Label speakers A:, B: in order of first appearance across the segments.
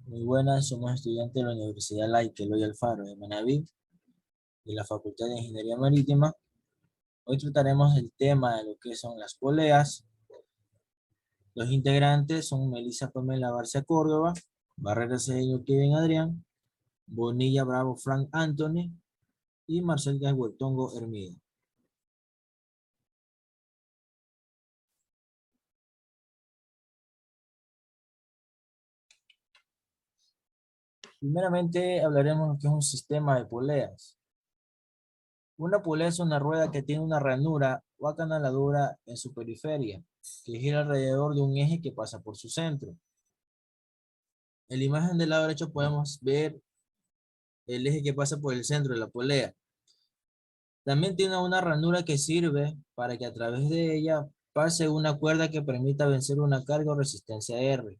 A: Muy buenas, somos estudiantes de la Universidad Laica Eloy Alfaro de Manabí, de la Facultad de Ingeniería Marítima. Hoy trataremos el tema de lo que son las poleas. Los integrantes son Melissa Pamela Barcia Córdoba, Barrera Cedeño Kevin Adrián, Bonilla Bravo Frank Anthony y Marcel Huertongo Hermida. Primeramente hablaremos de lo que es un sistema de poleas. Una polea es una rueda que tiene una ranura o acanaladura en su periferia, que gira alrededor de un eje que pasa por su centro. En la imagen del lado derecho podemos ver el eje que pasa por el centro de la polea. También tiene una ranura que sirve para que a través de ella pase una cuerda que permita vencer una carga o resistencia R.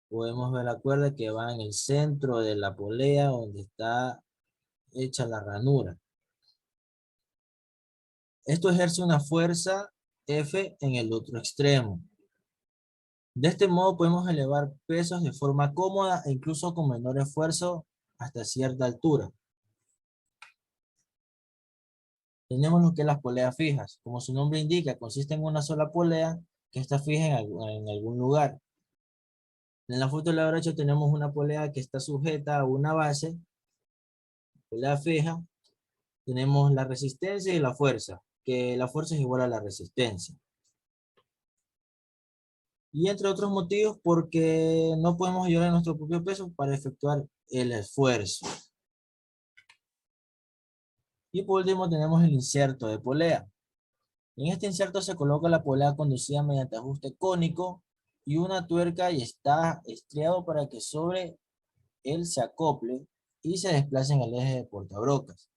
A: Podemos ver la cuerda que va en el centro de la polea donde está hecha la ranura. Esto ejerce una fuerza F en el otro extremo. De este modo podemos elevar pesos de forma cómoda e incluso con menor esfuerzo hasta cierta altura. Tenemos lo que es las poleas fijas. Como su nombre indica, consiste en una sola polea que está fija en algún lugar. En la foto de la derecha tenemos una polea que está sujeta a una base, polea fija. Tenemos la resistencia y la fuerza, que la fuerza es igual a la resistencia. Y entre otros motivos, porque no podemos llevar nuestro propio peso para efectuar el esfuerzo. Y por último tenemos el inserto de polea. En este inserto se coloca la polea conducida mediante ajuste cónico y una tuerca y está estriado para que sobre él se acople y se desplace en el eje de portabrocas.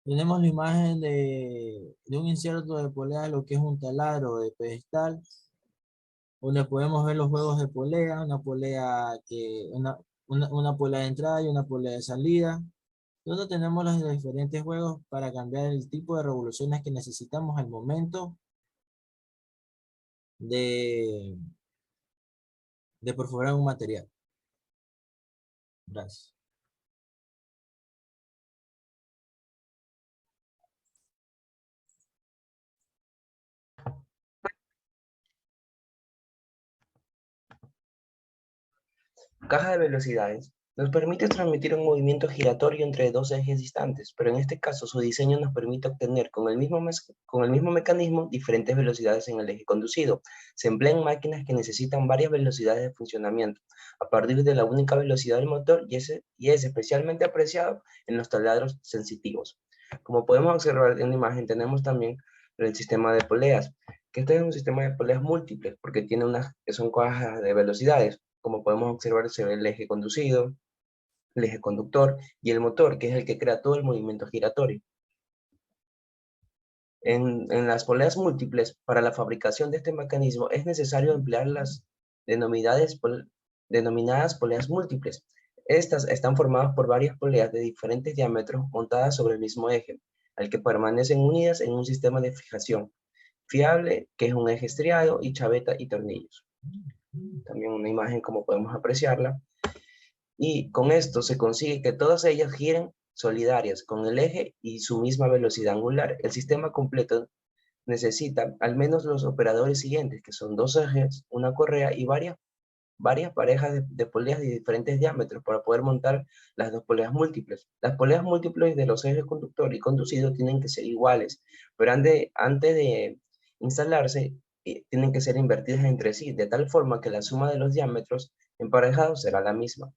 A: Tenemos la imagen de un inserto de polea, lo que es un taladro de pedestal, donde podemos ver los juegos de polea, una polea de entrada y una polea de salida, donde tenemos los diferentes juegos para cambiar el tipo de revoluciones que necesitamos al momento de, de perforar un material. Gracias.
B: Caja de velocidades. Nos permite transmitir un movimiento giratorio entre dos ejes distantes, pero en este caso su diseño nos permite obtener con el mismo mecanismo diferentes velocidades en el eje conducido. Se emplean máquinas que necesitan varias velocidades de funcionamiento a partir de la única velocidad del motor y es especialmente apreciado en los taladros sensitivos. Como podemos observar en la imagen, tenemos también el sistema de poleas, que este es un sistema de poleas múltiples porque son cajas de velocidades. Como podemos observar, se ve el eje conducido, el eje conductor y el motor, que es el que crea todo el movimiento giratorio. En las poleas múltiples, para la fabricación de este mecanismo es necesario emplear las denominadas poleas múltiples. Estas están formadas por varias poleas de diferentes diámetros montadas sobre el mismo eje, al que permanecen unidas en un sistema de fijación fiable, que es un eje estriado y chaveta y tornillos. También una imagen como podemos apreciarla. Y con esto se consigue que todas ellas giren solidarias con el eje y su misma velocidad angular. El sistema completo necesita al menos los operadores siguientes, que son dos ejes, una correa y varias parejas de poleas de diferentes diámetros para poder montar las dos poleas múltiples. Las poleas múltiples de los ejes conductor y conducido tienen que ser iguales, pero antes de instalarse, tienen que ser invertidas entre sí, de tal forma que la suma de los diámetros emparejados será la misma.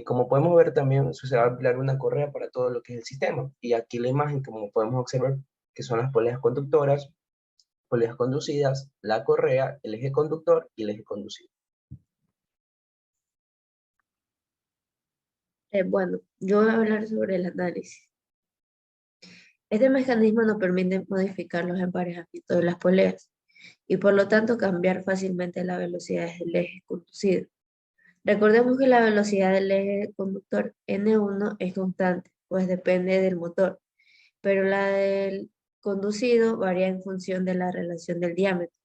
B: Como podemos ver también se va a emplear una correa para todo lo que es el sistema. Y aquí la imagen, como podemos observar, que son las poleas conductoras, poleas conducidas, la correa, el eje conductor y el eje conducido.
C: Bueno, yo voy a hablar sobre el análisis. Este mecanismo nos permite modificar los emparejamientos de las poleas y por lo tanto cambiar fácilmente la velocidad del eje conducido. Recordemos que la velocidad del eje conductor N1 es constante, pues depende del motor, pero la del conducido varía en función de la relación del diámetro,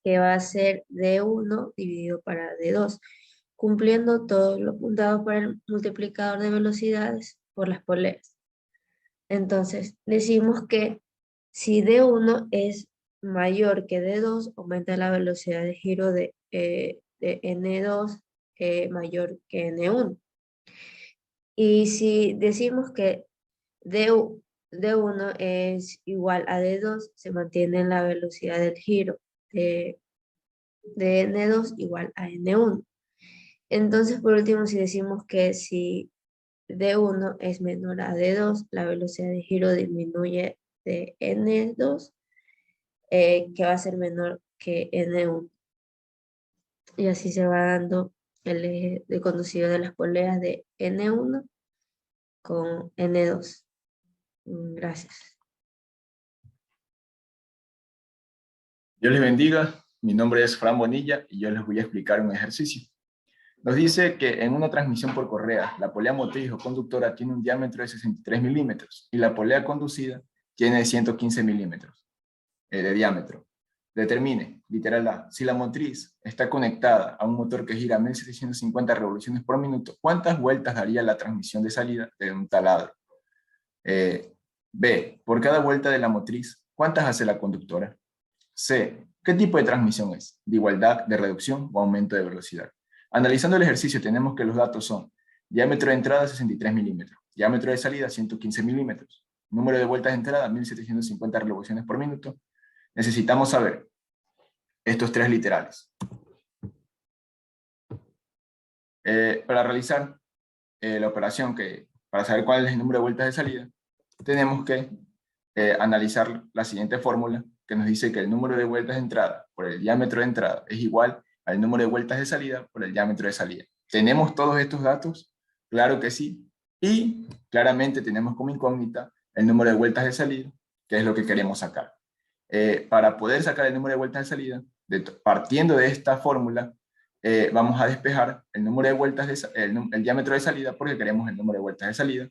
C: que va a ser D1 dividido para D2, cumpliendo todo lo dado por el multiplicador de velocidades por las poleas. Entonces, decimos que si D1 es mayor que D2, aumenta la velocidad de giro de N2 mayor que N1. Y si decimos que D1 es igual a D2, se mantiene la velocidad del giro de N2 igual a N1. Entonces, por último, si decimos que si D1 es menor a D2, la velocidad de giro disminuye de N2, que va a ser menor que N1. Y así se va dando el eje de conducido de las poleas de N1 con N2. Gracias.
D: Dios les bendiga. Mi nombre es Fran Bonilla y yo les voy a explicar un ejercicio. Nos dice que en una transmisión por correa, la polea motriz o conductora tiene un diámetro de 63 milímetros y la polea conducida tiene 115 milímetros de diámetro. Determine, literal A, si la motriz está conectada a un motor que gira a 1750 revoluciones por minuto, ¿cuántas vueltas daría la transmisión de salida de un taladro? B, por cada vuelta de la motriz, ¿cuántas hace la conductora? C, ¿qué tipo de transmisión es? ¿De igualdad, de reducción o aumento de velocidad? Analizando el ejercicio tenemos que los datos son diámetro de entrada 63 milímetros, diámetro de salida 115 milímetros, número de vueltas de entrada 1750 revoluciones por minuto. Necesitamos saber estos tres literales. Para realizar la operación, para saber cuál es el número de vueltas de salida, tenemos que analizar la siguiente fórmula que nos dice que el número de vueltas de entrada por el diámetro de entrada es igual al número de vueltas de salida por el diámetro de salida. ¿Tenemos todos estos datos? Claro que sí. Y claramente tenemos como incógnita el número de vueltas de salida, que es lo que queremos sacar. Para poder sacar el número de vueltas de salida, partiendo de esta fórmula, vamos a despejar el número de vueltas, el diámetro de salida, porque queremos el número de vueltas de salida.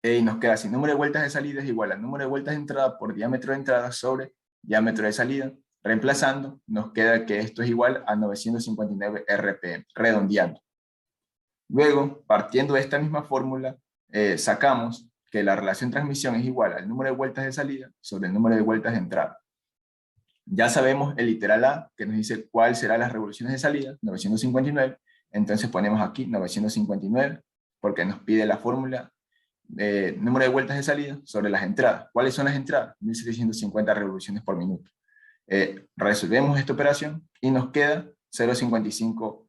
D: Y nos queda así, número de vueltas de salida es igual al número de vueltas de entrada por diámetro de entrada sobre diámetro de salida. Reemplazando, nos queda que esto es igual a 959 RPM, redondeando. Luego, partiendo de esta misma fórmula, sacamos que la relación transmisión es igual al número de vueltas de salida sobre el número de vueltas de entrada. Ya sabemos el literal A, que nos dice cuál será las revoluciones de salida, 959, entonces ponemos aquí 959, porque nos pide la fórmula número de vueltas de salida sobre las entradas. ¿Cuáles son las entradas? 1750 revoluciones por minuto. Resolvemos esta operación y nos queda 0,55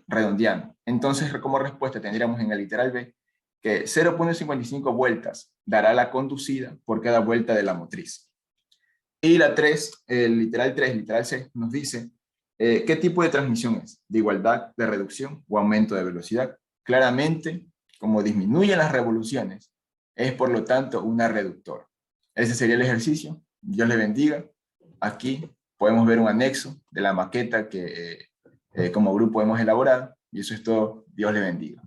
D: redondeando. Entonces, como respuesta tendríamos en el literal B que 0,55 vueltas dará la conducida por cada vuelta de la motriz. Y la 3, el literal 3, literal C, nos dice qué tipo de transmisión es, de igualdad, de reducción o aumento de velocidad. Claramente, como disminuyen las revoluciones, es por lo tanto una reductora. Ese sería el ejercicio. Dios le bendiga. Aquí podemos ver un anexo de la maqueta que como grupo hemos elaborado, y eso es todo. Dios le bendiga.